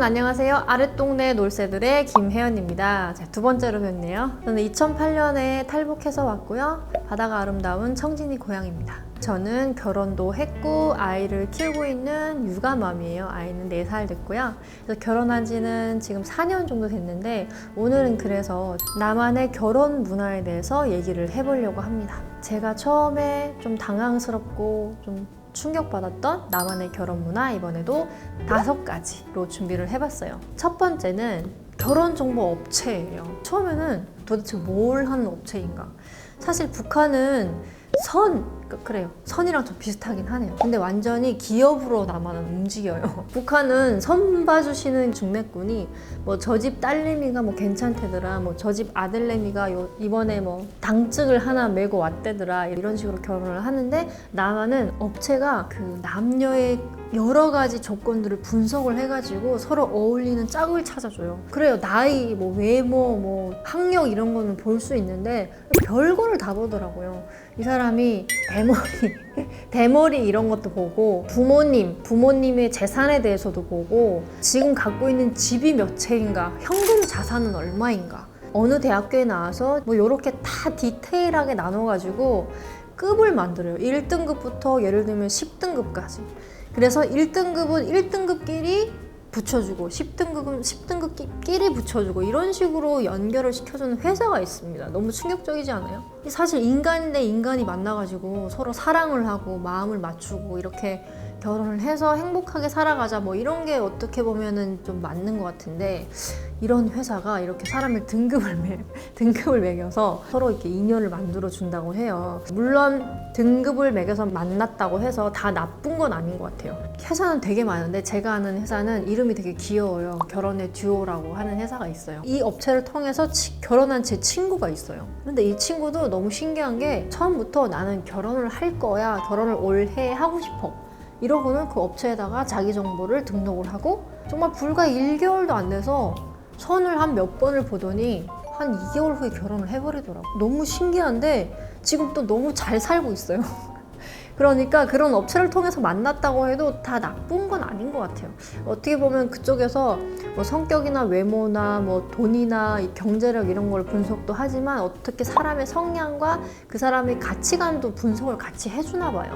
안녕하세요. 아랫동네 놀새들의 김혜연입니다. 자, 두 번째로 뵙네요. 저는 2008년에 탈북해서 왔고요. 바다가 아름다운 청진이 고향입니다. 저는 결혼도 했고 아이를 키우고 있는 육아맘이에요. 아이는 4살 됐고요. 그래서 결혼한 지는 지금 4년 정도 됐는데 오늘은 그래서 나만의 결혼 문화에 대해서 얘기를 해보려고 합니다. 제가 처음에 좀 당황스럽고 좀 충격받았던 나만의 결혼 문화, 이번에도 5가지로 준비를 해봤어요. 첫 번째는 결혼 정보 업체예요. 처음에는 도대체 뭘 하는 업체인가? 사실 북한은 그래요. 선이랑 좀 비슷하긴 하네요. 근데 완전히 기업으로 남한은 움직여요. 북한은 선 봐주시는 중매꾼이 뭐 저 집 딸내미가 뭐 괜찮대더라, 뭐 저 집 아들내미가 이번에 뭐 당증을 하나 메고 왔대더라, 이런 식으로 결혼을 하는데, 남한은 업체가 그 남녀의 여러 가지 조건들을 분석을 해가지고 서로 어울리는 짝을 찾아줘요. 그래요. 나이, 뭐 외모, 뭐 학력 이런 거는 볼 수 있는데 별거를 다 보더라고요. 이 사람이 대머리 이런 것도 보고, 부모님의 재산에 대해서도 보고, 지금 갖고 있는 집이 몇 채인가, 현금 자산은 얼마인가, 어느 대학교에 나와서 뭐 이렇게 다 디테일하게 나눠가지고 급을 만들어요. 1등급부터 예를 들면 10등급까지. 그래서 1등급은 1등급끼리 붙여주고 10등급은 10등급끼리 붙여주고, 이런 식으로 연결을 시켜주는 회사가 있습니다. 너무 충격적이지 않아요? 사실 인간 대 인간이 만나가지고 서로 사랑을 하고 마음을 맞추고 이렇게 결혼을 해서 행복하게 살아가자, 뭐 이런 게 어떻게 보면은 좀 맞는 것 같은데, 이런 회사가 이렇게 사람을 등급을 매겨서 서로 이렇게 인연을 만들어 준다고 해요. 물론 등급을 매겨서 만났다고 해서 다 나쁜 건 아닌 것 같아요. 회사는 되게 많은데 제가 아는 회사는 이름이 되게 귀여워요. 결혼의 듀오라고 하는 회사가 있어요. 이 업체를 통해서 결혼한 제 친구가 있어요. 근데 이 친구도 너무 신기한 게, 처음부터 나는 결혼을 할 거야, 결혼을 올해 하고 싶어, 이러고는 그 업체에다가 자기 정보를 등록을 하고, 정말 불과 1개월도 안 돼서 선을 한 몇 번을 보더니 한 2개월 후에 결혼을 해버리더라고. 너무 신기한데 지금 또 너무 잘 살고 있어요. 그러니까 그런 업체를 통해서 만났다고 해도 다 나쁜 건 아닌 것 같아요. 어떻게 보면 그쪽에서 뭐 성격이나 외모나 뭐 돈이나 경제력 이런 걸 분석도 하지만, 어떻게 사람의 성향과 그 사람의 가치관도 분석을 같이 해주나 봐요.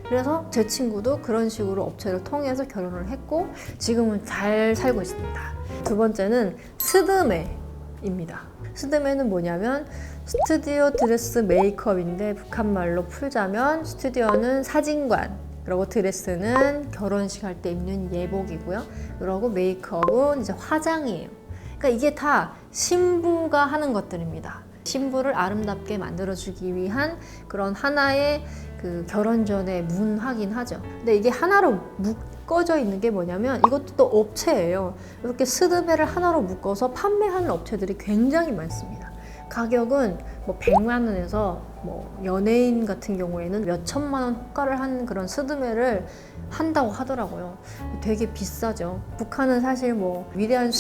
그래서 제 친구도 그런 식으로 업체를 통해서 결혼을 했고 지금은 잘 살고 있습니다. 두 번째는 스드메입니다. 스드메는 뭐냐면 스튜디오 드레스 메이크업인데, 북한말로 풀자면 스튜디오는 사진관, 그리고 드레스는 결혼식 할 때 입는 예복이고요. 그리고 메이크업은 이제 화장이에요. 그러니까 이게 다 신부가 하는 것들입니다. 신부를 아름답게 만들어주기 위한 그런 하나의 그 결혼 전에 문화긴 하죠. 근데 이게 하나로 묶어져 있는 게 뭐냐면, 이것도 또 업체예요. 이렇게 스드메를 하나로 묶어서 판매하는 업체들이 굉장히 많습니다. 가격은 뭐 100만 원에서 뭐 연예인 같은 경우에는 몇 천만 원 호가를 하는 그런 스드메를 한다고 하더라고요. 되게 비싸죠. 북한은 사실 뭐 위대한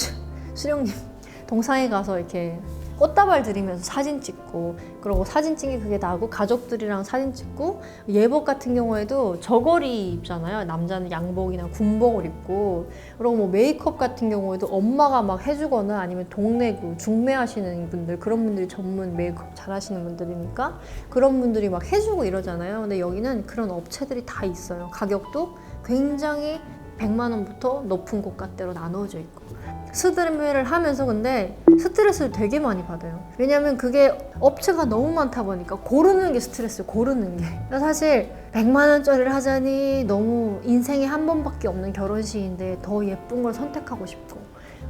수령님 동상에 가서 이렇게 꽃다발 드리면서 사진 찍고, 그리고 사진 찍기 그게 나고 가족들이랑 사진 찍고, 예복 같은 경우에도 저고리 입잖아요. 남자는 양복이나 군복을 입고, 그리고 뭐 메이크업 같은 경우에도 엄마가 막 해주거나, 아니면 동네 그 중매하시는 분들, 그런 분들이 전문 메이크업 잘 하시는 분들이니까 그런 분들이 막 해주고 이러잖아요. 근데 여기는 그런 업체들이 다 있어요. 가격도 굉장히 100만 원부터 높은 고가대로 나눠져 있고. 스드메를 하면서 근데 스트레스를 되게 많이 받아요. 왜냐면 그게 업체가 너무 많다 보니까 고르는 게 스트레스예요. 고르는 게. 사실 100만 원짜리를 하자니 너무 인생에 한 번밖에 없는 결혼식인데 더 예쁜 걸 선택하고 싶고,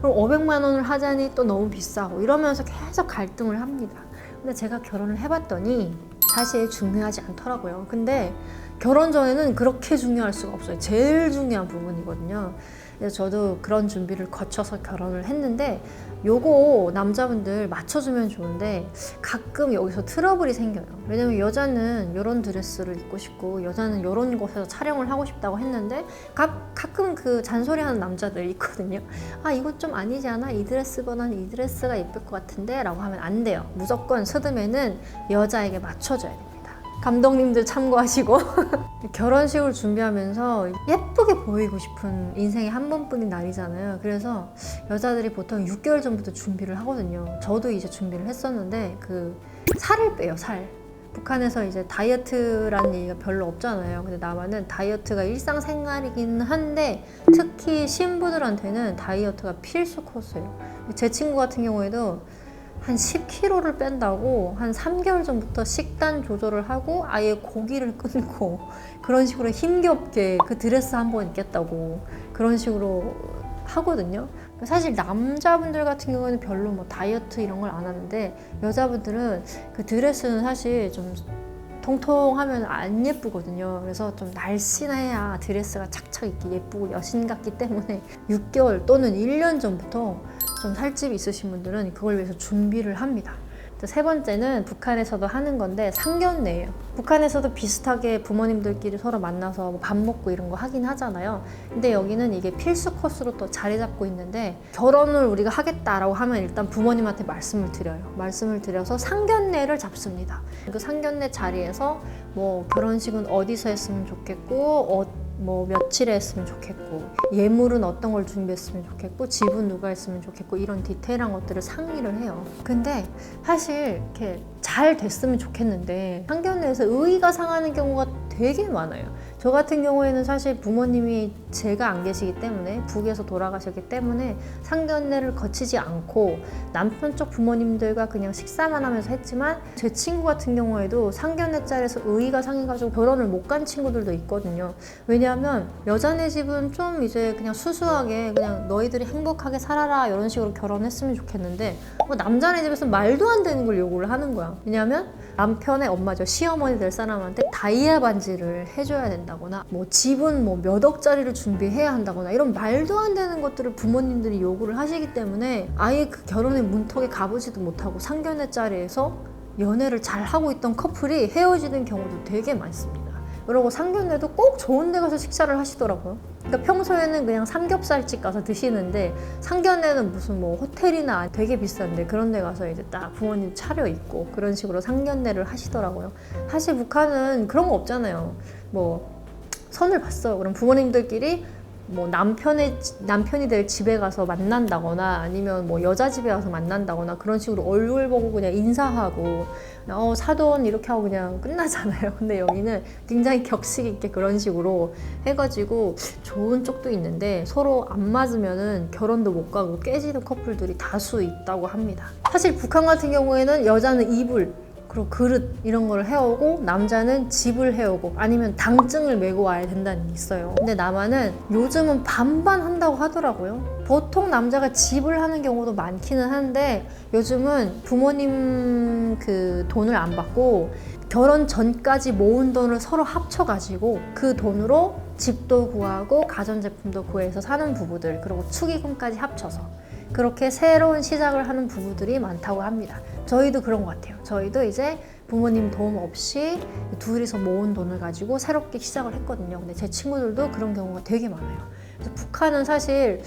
그리고 500만 원을 하자니 또 너무 비싸고, 이러면서 계속 갈등을 합니다. 근데 제가 결혼을 해봤더니 사실 중요하지 않더라고요. 근데 결혼 전에는 그렇게 중요할 수가 없어요. 제일 중요한 부분이거든요. 그래서 저도 그런 준비를 거쳐서 결혼을 했는데, 요거 남자분들 맞춰주면 좋은데 가끔 여기서 트러블이 생겨요. 왜냐면 여자는 이런 드레스를 입고 싶고, 여자는 이런 곳에서 촬영을 하고 싶다고 했는데, 가끔 그 잔소리하는 남자들 있거든요. 아, 이건 좀 아니지 않아? 이 드레스보다는 이 드레스가 예쁠 것 같은데? 라고 하면 안 돼요. 무조건 스드메는 여자에게 맞춰줘야 됩니다. 감독님들 참고하시고 결혼식을 준비하면서 예쁘게 보이고 싶은 인생에 한 번뿐인 날이잖아요. 그래서 여자들이 보통 6개월 전부터 준비를 하거든요. 저도 이제 준비를 했었는데 그 살을 빼요, 살. 북한에서 이제 다이어트라는 얘기가 별로 없잖아요. 근데 남한은 다이어트가 일상생활이긴 한데 특히 신부들한테는 다이어트가 필수 코스예요. 제 친구 같은 경우에도 한 10kg를 뺀다고 한 3개월 전부터 식단 조절을 하고 아예 고기를 끊고 그런 식으로 힘겹게 그 드레스 한 번 입겠다고 그런 식으로 하거든요. 사실 남자분들 같은 경우에는 별로 뭐 다이어트 이런 걸 안 하는데 여자분들은 그 드레스는 사실 좀 통통하면 안 예쁘거든요. 그래서 좀 날씬해야 드레스가 착착 입기 예쁘고 여신 같기 때문에 6개월 또는 1년 전부터 좀 살집이 있으신 분들은 그걸 위해서 준비를 합니다. 세 번째는 북한에서도 하는 건데 상견례예요. 북한에서도 비슷하게 부모님들끼리 서로 만나서 밥 먹고 이런 거 하긴 하잖아요. 근데 여기는 이게 필수 코스로 또 자리 잡고 있는데 결혼을 우리가 하겠다라고 하면 일단 부모님한테 말씀을 드려요. 말씀을 드려서 상견례를 잡습니다. 그 상견례 자리에서 뭐 결혼식은 어디서 했으면 좋겠고 뭐 며칠에 했으면 좋겠고 예물은 어떤 걸 준비했으면 좋겠고 집은 누가 했으면 좋겠고 이런 디테일한 것들을 상의를 해요. 근데 사실 이렇게 잘 됐으면 좋겠는데 상견례에서 의의가 상하는 경우가 되게 많아요. 저 같은 경우에는 사실 부모님이 제가 안 계시기 때문에 북에서 돌아가셨기 때문에 상견례를 거치지 않고 남편 쪽 부모님들과 그냥 식사만 하면서 했지만 제 친구 같은 경우에도 상견례 자리에서 의의가 상해가지고 결혼을 못 간 친구들도 있거든요. 왜냐하면 여자네 집은 좀 이제 그냥 수수하게 그냥 너희들이 행복하게 살아라 이런 식으로 결혼했으면 좋겠는데 뭐 남자네 집에서는 말도 안 되는 걸 요구를 하는 거야. 왜냐하면 남편의 엄마죠. 시어머니 될 사람한테 다이아 반지를 해줘야 된다거나 뭐 집은 뭐 몇 억짜리를 준비해야 한다거나 이런 말도 안 되는 것들을 부모님들이 요구를 하시기 때문에 아예 그 결혼의 문턱에 가보지도 못하고 상견례 자리에서 연애를 잘 하고 있던 커플이 헤어지는 경우도 되게 많습니다. 그리고 상견례도 꼭 좋은 데 가서 식사를 하시더라고요. 그러니까 평소에는 그냥 삼겹살집 가서 드시는데 상견례는 무슨 뭐 호텔이나 되게 비싼데 그런 데 가서 이제 딱 부모님 차려입고 그런 식으로 상견례를 하시더라고요. 사실 북한은 그런 거 없잖아요. 뭐 선을 봤어요. 그럼 부모님들끼리 뭐 남편이 될 집에 가서 만난다거나 아니면 뭐 여자 집에 가서 만난다거나 그런 식으로 얼굴 보고 그냥 인사하고 사돈 이렇게 하고 그냥 끝나잖아요. 근데 여기는 굉장히 격식 있게 그런 식으로 해가지고 좋은 쪽도 있는데 서로 안 맞으면은 결혼도 못 가고 깨지는 커플들이 다수 있다고 합니다. 사실 북한 같은 경우에는 여자는 이불 그리고 그릇 이런 거를 해오고 남자는 집을 해오고 아니면 당증을 메고 와야 된다는 게 있어요. 근데 남한은 요즘은 반반 한다고 하더라고요. 보통 남자가 집을 하는 경우도 많기는 한데 요즘은 부모님 그 돈을 안 받고 결혼 전까지 모은 돈을 서로 합쳐가지고 그 돈으로 집도 구하고 가전제품도 구해서 사는 부부들 그리고 축의금까지 합쳐서 그렇게 새로운 시작을 하는 부부들이 많다고 합니다. 저희도 그런 것 같아요. 저희도 이제 부모님 도움 없이 둘이서 모은 돈을 가지고 새롭게 시작을 했거든요. 근데 제 친구들도 그런 경우가 되게 많아요. 그래서 북한은 사실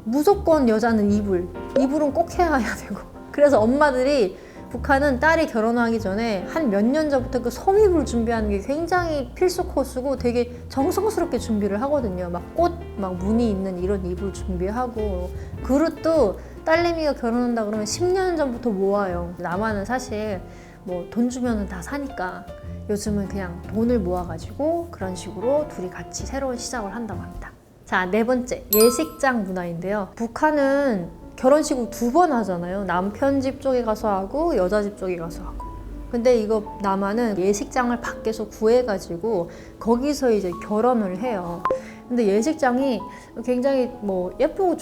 무조건 여자는 이불은 꼭 해야 되고 그래서 엄마들이 북한은 딸이 결혼하기 전에 한 몇 년 전부터 그 소미불 준비하는 게 굉장히 필수 코스고 되게 정성스럽게 준비를 하거든요. 막 꽃, 막 무늬 있는 이런 이불 준비하고 그릇도 딸내미가 결혼한다 그러면 10년 전부터 모아요. 남한은 사실 뭐 돈 주면은 다 사니까 요즘은 그냥 돈을 모아가지고 그런 식으로 둘이 같이 새로운 시작을 한다고 합니다. 자, 네 번째 예식장 문화인데요. 북한은 결혼식을 2번 하잖아요. 남편 집 쪽에 가서 하고 여자 집 쪽에 가서 하고. 근데 이거 남한은 예식장을 밖에서 구해가지고 거기서 이제 결혼을 해요. 근데 예식장이 굉장히 뭐 예쁘고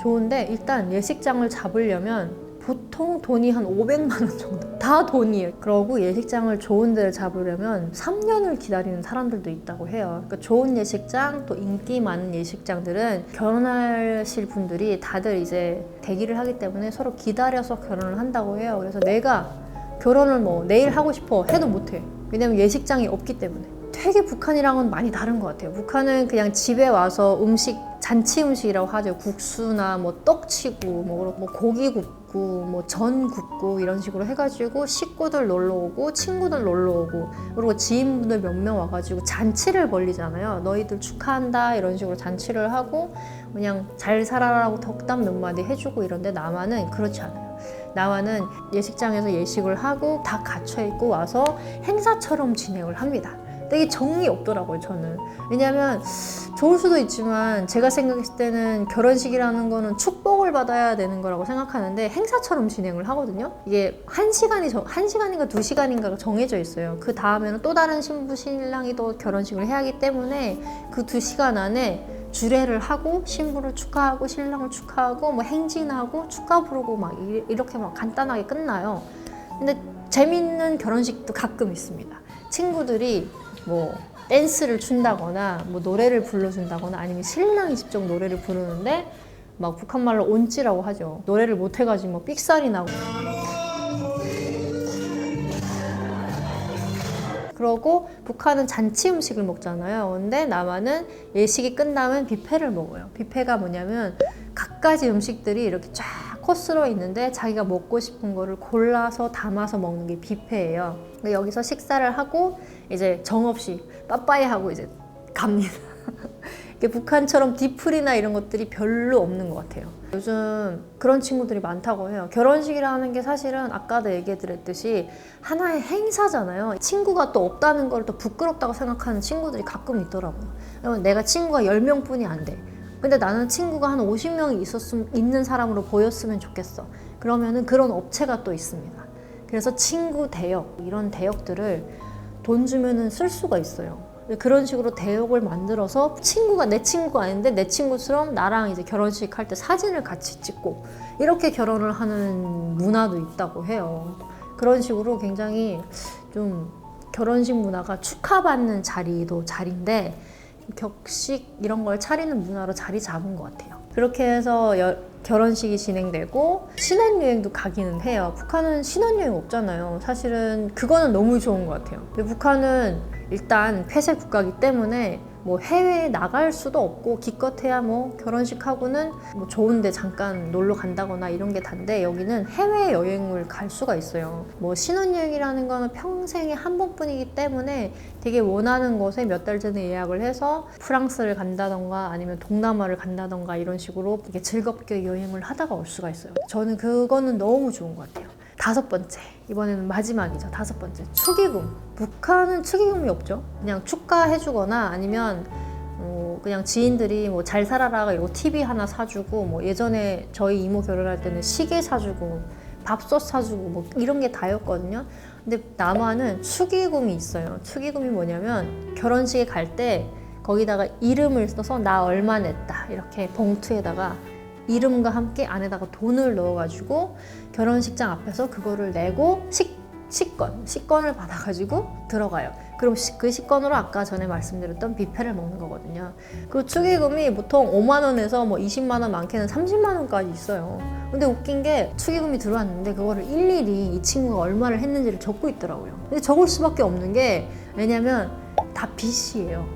좋은데 일단 예식장을 잡으려면 보통 돈이 한 500만 원 정도 다 돈이에요. 그러고 예식장을 좋은 데를 잡으려면 3년을 기다리는 사람들도 있다고 해요. 그러니까 좋은 예식장 또 인기 많은 예식장들은 결혼하실 분들이 다들 이제 대기를 하기 때문에 서로 기다려서 결혼을 한다고 해요. 그래서 내가 결혼을 뭐 내일 하고 싶어 해도 못해. 왜냐면 예식장이 없기 때문에. 되게 북한이랑은 많이 다른 것 같아요. 북한은 그냥 집에 와서 음식 잔치 음식이라고 하죠. 국수나 뭐 떡치고 뭐 고기 굽고 뭐 전 굽고 이런 식으로 해가지고 식구들 놀러 오고 친구들 놀러 오고 그리고 지인분들 몇 명 와가지고 잔치를 벌리잖아요. 너희들 축하한다 이런 식으로 잔치를 하고 그냥 잘 살아라고 덕담 몇 마디 해주고 이런데 남한은 그렇지 않아요. 남한은 예식장에서 예식을 하고 다 갇혀 있고 와서 행사처럼 진행을 합니다. 되게 정이 없더라고요, 저는. 왜냐면 좋을 수도 있지만 제가 생각했을 때는 결혼식이라는 거는 축복을 받아야 되는 거라고 생각하는데 행사처럼 진행을 하거든요. 이게 1시간인가 2시간인가가 정해져 있어요. 그 다음에는 또 다른 신부 신랑이 또 결혼식을 해야 하기 때문에 그 2시간 안에 주례를 하고 신부를 축하하고 신랑을 축하하고 뭐 행진하고 축가 부르고 막 이렇게 막 간단하게 끝나요. 근데 재밌는 결혼식도 가끔 있습니다. 친구들이 뭐 댄스를 춘다거나 뭐 노래를 불러준다거나 아니면 신랑이 직접 노래를 부르는데 막 북한말로 온찌라고 하죠. 노래를 못 해가지고 뭐 삑살이 나고 그러고 북한은 잔치 음식을 먹잖아요. 근데 남한은 예식이 끝나면 뷔페를 먹어요. 뷔페가 뭐냐면 갖가지 음식들이 이렇게 쫙 코스로 있는데 자기가 먹고 싶은 거를 골라서 담아서 먹는 게 뷔페예요. 여기서 식사를 하고 이제 정없이 빠빠이 하고 이제 갑니다. 북한처럼 뒤풀이나 이런 것들이 별로 없는 것 같아요. 요즘 그런 친구들이 많다고 해요. 결혼식이라는 게 사실은 아까도 얘기해드렸듯이 하나의 행사잖아요. 친구가 또 없다는 걸 또 부끄럽다고 생각하는 친구들이 가끔 있더라고요. 내가 친구가 10명뿐이 안 돼. 근데 나는 친구가 한 50명이 있는 사람으로 보였으면 좋겠어. 그러면은 그런 업체가 또 있습니다. 그래서 친구 대역, 이런 대역들을 돈 주면은 쓸 수가 있어요. 그런 식으로 대역을 만들어서 친구가 내 친구가 아닌데 내 친구처럼 나랑 이제 결혼식 할 때 사진을 같이 찍고 이렇게 결혼을 하는 문화도 있다고 해요. 그런 식으로 굉장히 좀 결혼식 문화가 축하받는 자리도 자리인데 격식 이런 걸 차리는 문화로 자리 잡은 것 같아요. 그렇게 해서 결혼식이 진행되고 신혼여행도 가기는 해요. 북한은 신혼여행 없잖아요. 사실은 그거는 너무 좋은 것 같아요. 근데 북한은 일단 폐쇄 국가이기 때문에 뭐 해외에 나갈 수도 없고 기껏해야 뭐 결혼식하고는 뭐 좋은데 잠깐 놀러 간다거나 이런 게 단데 여기는 해외 여행을 갈 수가 있어요. 뭐 신혼여행이라는 거는 평생에 한 번뿐이기 때문에 되게 원하는 곳에 몇 달 전에 예약을 해서 프랑스를 간다던가 아니면 동남아를 간다던가 이런 식으로 이렇게 즐겁게 여행을 하다가 올 수가 있어요. 저는 그거는 너무 좋은 것 같아요. 5번째, 이번에는 마지막이죠. 5번째, 축의금. 북한은 축의금이 없죠. 그냥 축가해주거나 아니면 그냥 지인들이 뭐 잘 살아라 이러고 TV 하나 사주고 뭐 예전에 저희 이모 결혼할 때는 시계 사주고 밥솥 사주고 뭐 이런 게 다였거든요. 근데 남한은 축의금이 있어요. 축의금이 뭐냐면 결혼식에 갈 때 거기다가 이름을 써서 나 얼마 냈다 이렇게 봉투에다가 이름과 함께 안에다가 돈을 넣어가지고 결혼식장 앞에서 그거를 내고 식권을 받아가지고 들어가요. 그럼 그 식권으로 아까 전에 말씀드렸던 뷔페를 먹는 거거든요. 그 축의금이 보통 5만 원에서 뭐 20만 원, 많게는 30만 원까지 있어요. 근데 웃긴 게 축의금이 들어왔는데 그거를 일일이 이 친구가 얼마를 했는지를 적고 있더라고요. 근데 적을 수밖에 없는 게 왜냐면 다 빚이에요.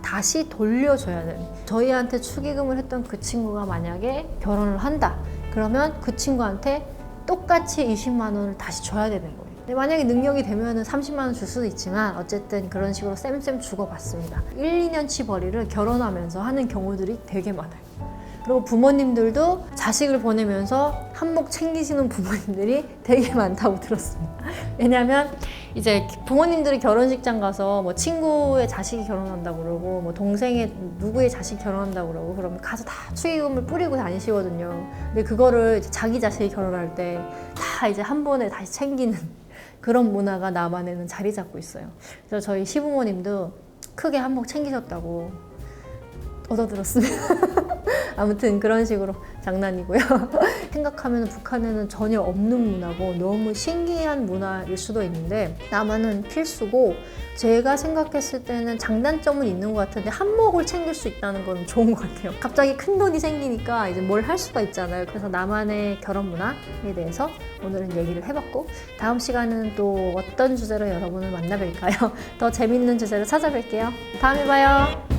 다시 돌려줘야 돼요. 저희한테 축의금을 했던 그 친구가 만약에 결혼을 한다. 그러면 그 친구한테 똑같이 20만 원을 다시 줘야 되는 거예요. 근데 만약에 능력이 되면 30만 원 줄 수도 있지만 어쨌든 그런 식으로 쌤 주고받습니다. 1, 2년치 벌이를 결혼하면서 하는 경우들이 되게 많아요. 그리고 부모님들도 자식을 보내면서 한몫 챙기시는 부모님들이 되게 많다고 들었습니다. 왜냐면 이제 부모님들이 결혼식장 가서 뭐 친구의 자식이 결혼한다고 그러고 뭐 동생의 누구의 자식이 결혼한다고 그러고 그러면 가서 다 축의금을 뿌리고 다니시거든요. 근데 그거를 이제 자기 자식이 결혼할 때 다 이제 한 번에 다시 챙기는 그런 문화가 남한에는 자리 잡고 있어요. 그래서 저희 시부모님도 크게 한몫 챙기셨다고 얻어들었습니다. 아무튼 그런 식으로 장난이고요. 생각하면 북한에는 전혀 없는 문화고 너무 신기한 문화일 수도 있는데 남한은 필수고 제가 생각했을 때는 장단점은 있는 것 같은데 한몫을 챙길 수 있다는 건 좋은 것 같아요. 갑자기 큰 돈이 생기니까 이제 뭘 할 수가 있잖아요. 그래서 남한의 결혼 문화에 대해서 오늘은 얘기를 해봤고 다음 시간은 또 어떤 주제로 여러분을 만나뵐까요? 더 재밌는 주제로 찾아뵐게요. 다음에 봐요.